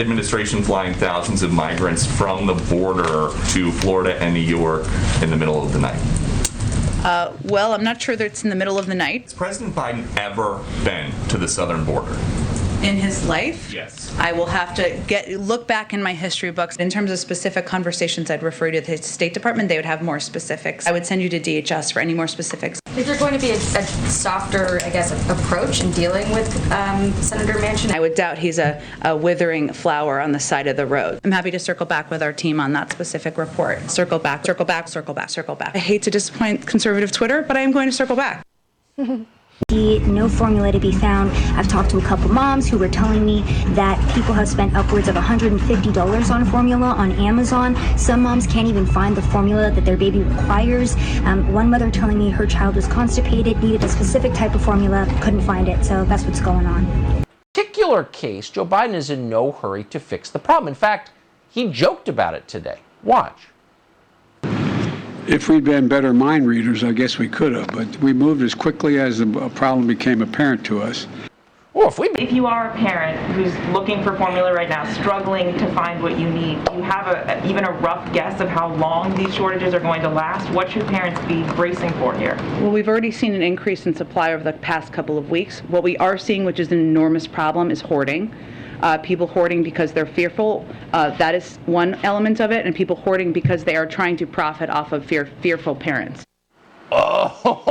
administration flying thousands of migrants from the border to Florida and New York in the middle of the night? Well, I'm not sure that it's in the middle of the night. Has President Biden ever been to the southern border? In his life? Yes. I will have to look back in my history books. In terms of specific conversations, I'd refer to the State Department. They would have more specifics. I would send you to DHS for any more specifics. Is there going to be a softer, I guess, approach in dealing with Senator Manchin? I would doubt he's a withering flower on the side of the road. I'm happy to circle back with our team on that specific report. Circle back, circle back, circle back, circle back. I hate to disappoint conservative Twitter, but I am going to circle back. No formula to be found. I've talked to a couple moms who were telling me that people have spent upwards of $150 on formula on Amazon. Some moms can't even find the formula that their baby requires. One mother telling me her child was constipated, needed a specific type of formula, couldn't find it. So that's what's going on. In this particular case, Joe Biden is in no hurry to fix the problem. In fact, he joked about it today. Watch. If we'd been better mind readers, I guess we could have, but we moved as quickly as the problem became apparent to us. Well, if you are a parent who's looking for formula right now, struggling to find what you need, do you have even a rough guess of how long these shortages are going to last? What should parents be bracing for here? Well, we've already seen an increase in supply over the past couple of weeks. What we are seeing, which is an enormous problem, is hoarding. People hoarding because they're fearful. That is one element of it, and people hoarding because they are trying to profit off of fearful parents.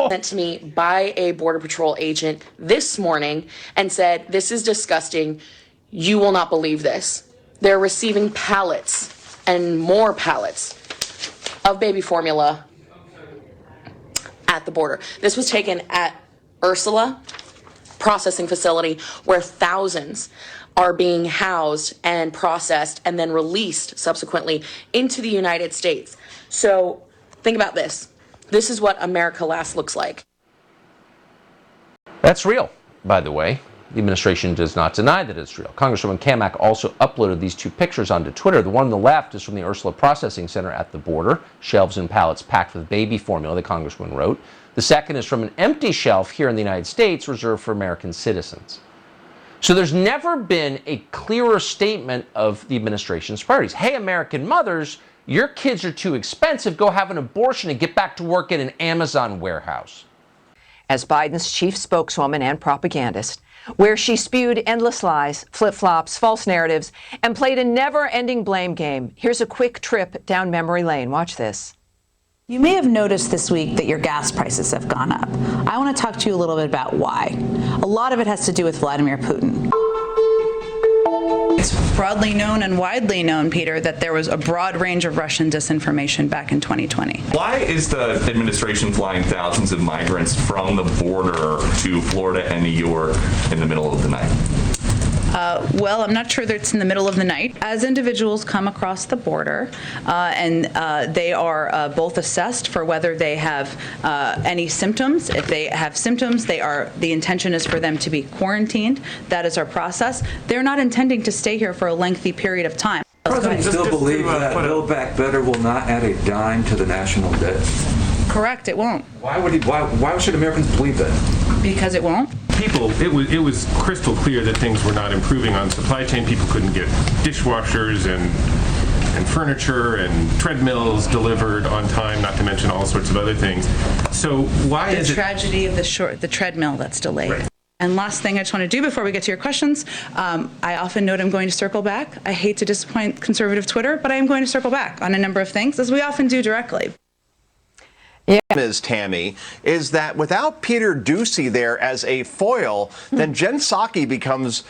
Sent to me by a Border Patrol agent this morning and said, "This is disgusting. You will not believe this." They're receiving pallets and more pallets of baby formula at the border. This was taken at Ursula processing facility where thousands are being housed and processed and then released subsequently into the United States. So think about this. This is what America Last looks like. That's real, by the way. The administration does not deny that it's real. Congresswoman Kamak also uploaded these two pictures onto Twitter. The one on the left is from the Ursula Processing Center at the border, shelves and pallets packed with baby formula, the Congresswoman wrote. The second is from an empty shelf here in the United States reserved for American citizens. So there's never been a clearer statement of the administration's priorities. Hey, American mothers, your kids are too expensive. Go have an abortion and get back to work in an Amazon warehouse. As Biden's chief spokeswoman and propagandist, where she spewed endless lies, flip-flops, false narratives, and played a never-ending blame game. Here's a quick trip down memory lane. Watch this. You may have noticed this week that your gas prices have gone up. I want to talk to you a little bit about why. A lot of it has to do with Vladimir Putin. It's broadly known and widely known, Peter, that there was a broad range of Russian disinformation back in 2020. Why is the administration flying thousands of migrants from the border to Florida and New York in the middle of the night? Well, I'm not sure that it's in the middle of the night. As individuals come across the border and they are both assessed for whether they have any symptoms. If they have symptoms, the intention is for them to be quarantined. That is our process. They're not intending to stay here for a lengthy period of time. President still believe that Build Back Better will not add a dime to the national debt? Correct, it won't. Why should Americans believe that? Because it won't. It was crystal clear that things were not improving on supply chain. People couldn't get dishwashers and furniture and treadmills delivered on time, not to mention all sorts of other things. So why is it... The tragedy of the treadmill that's delayed. Right. And last thing I just want to do before we get to your questions, I often note I'm going to circle back. I hate to disappoint conservative Twitter, but I am going to circle back on a number of things, as we often do directly. Ms. Tammy, is that without Peter Doocy there as a foil, then Jen Psaki becomes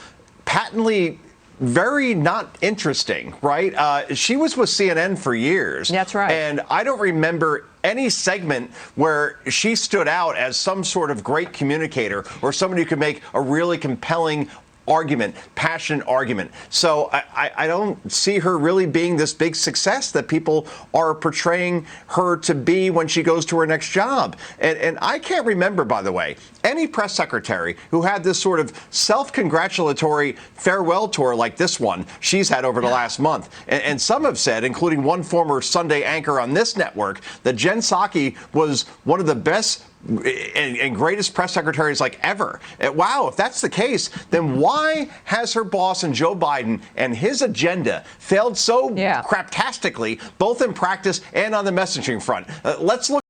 patently very not interesting, right? She was with CNN for years. That's right. And I don't remember any segment where she stood out as some sort of great communicator or somebody who could make a really compelling argument, passionate argument. So I don't see her really being this big success that people are portraying her to be when she goes to her next job. And I can't remember, by the way, any press secretary who had this sort of self-congratulatory farewell tour like this one she's had over the last month. And some have said, including one former Sunday anchor on this network, that Jen Psaki was one of the best and greatest press secretaries like ever. Wow, if that's the case, then why has her boss and Joe Biden and his agenda failed so craptastically, both in practice and on the messaging front? Let's look.